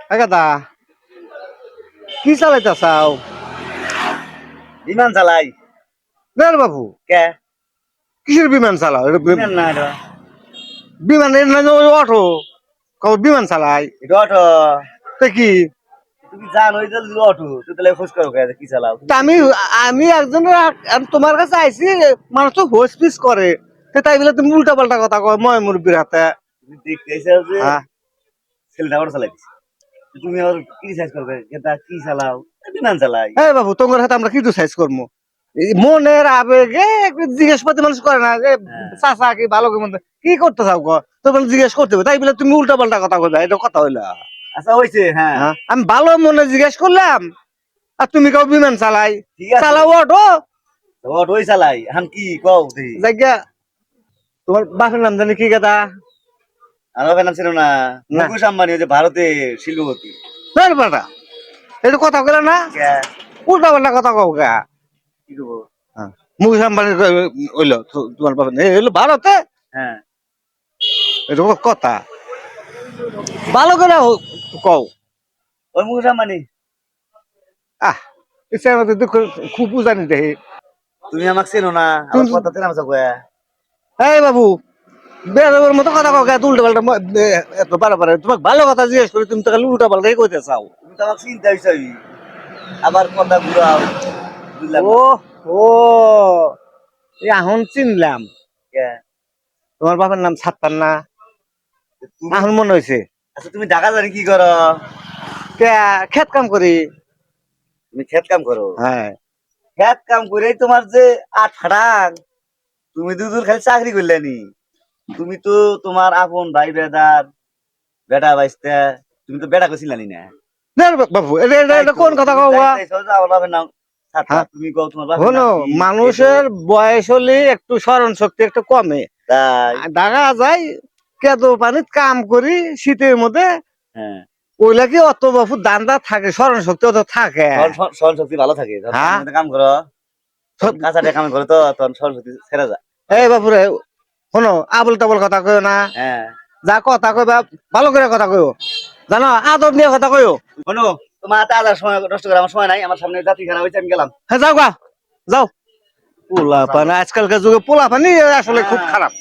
দাদা কি চালাইতা চাও? বিমান চালাই। না রে বাবু, কে কিসের বিমান চালাও? বিমান না এটা? বিমান অটো বিমান চালাই এটা অটো। তা কি? তুমি জানো এই যে অটো তুই তাহলে খোঁজ করো কি চালাও? তা আমি আমি একজনের তোমার কাছে আইছি, মানুষ তো হোস পিস করে, তাই বলে তুমি উল্টা পাল্টা কথা কয় ময় মুরব্বীর হাতে। তুমি দেখতে এসেও যে হ্যাঁ ছেলেটা অটো চালাই দিছে, তুমি আর ক্রিটিসাইজ করবে এটা কি চালাও? বিমান চালাই। হ্যাঁ বাবু, তোমার হাতে আমরা কি সাইজ করবো? এই মনের আবেগে একটু জিজ্ঞেস করতে মানুষ করে না যে হ্যাঁ। চাচা কি ভালো কি মন্দ কি করতে চাও গো, তোমার জিজ্ঞেস করতে হবে, তাই বলে তুমি উল্টা পাল্টা কথা কইলা, এটা কথা হইলা? আচ্ছা হয়েছে, হ্যাঁ হ্যাঁ, আমি ভালো মনে জিজ্ঞেস করলাম আর তুমি কাউ বিমান চালাই, ঠিক আছে। চালাও অটো। অটোই চালাই এখন কি কও দেখি। জায়গা তোমার বাপের নাম জানি কি কথা? আমার বাবার নাম ছিল না না। মুকেশ আম্বানি, ওই যে ভারতে শিল্পপতি। বেটা এটা কথা কইলা না, কে? উল্টা পাল্টা কথা কও গা। কি করবো? মুকেশ আম্বানি হইলো তোমার বাপের হইলো ভারতে, হ্যাঁ এটা কোনো কথা? ভালো করে কও। ওই মুকেশ আম্বানি। আহ ইচ্ছা আমাদের দুঃখ খুব উজানি দেহে। তুমি আমাকে চেনো না, আবার তুমি কথা তেলাম কয়া। এই বাবু, বেরোবার মতো কথা কও গা, উল্টা পাল্টা এত বারে তোমাকে ভালো কথা জিজ্ঞেস করি, তুমি তো খালি উল্টা পাল্টাই কইতে চাও। তুমি তো আমাকে চিন্তা হিসাবি, আবার কথা ঘুরাও, বুঝলাম না। ও ও এখন চিনলাম, কে? তোমার বাবার নাম সাত্তার না? তুমি এখন মনে হয়েছে। আচ্ছা তুমি ঢাকা জানি কি করো? খেত কাম করি। তুমি ক্ষেত কাম করো? হ্যাঁ ক্ষেত কাম করেই তোমার যে আট ফাটাং, তুমি দুদূর খালি চাকরি করলে নি? তুমি তো তোমার আপন ভাই বেদার বেটা বাইসতে, তুমি তো বেটা কইছিলা নি না? না রে বাবু, এটা কোন কথা কও গা? আমার বাপের নাম সাত্তার, হ্যাঁ তুমি কও তোমার বাপের শোনো, নাম কি? মানুষের বয়স হলে একটু স্মরণ শক্তি একটু কমে, তাই? দেখা যায় কেদো পানিত কাম করি শীতের মধ্যে, হ্যাঁ, ওইলা কি অত বাবু দান্দা থাকে, স্মরণ শক্তি অত থাকে? স্মরণ শক্তি ভালো থাকে যখন হ্যাঁ কামের মধ্যে কাম করো, কাঁচাটে কাম করো তো তখন স্মরণ শক্তি ছেড়ে যায়। এই বাবু রে, শোনো আবল তাবল কথা কইও না, হ্যাঁ যা কথা কইবা ভালো করে কথা কইও, জানো আদব নিয়ে কথা কইও। শোনো, তোমার হাতে আদার সময় নষ্ট করে আমার সময় নাই, আমার সামনে যাত্রী খারাপ হয়েছে, আমি গেলাম। হ্যাঁ যাও গা, যাও। পোলা পানি আজকালকার যুগে পোলা পানি আসলে খুব খারাপ।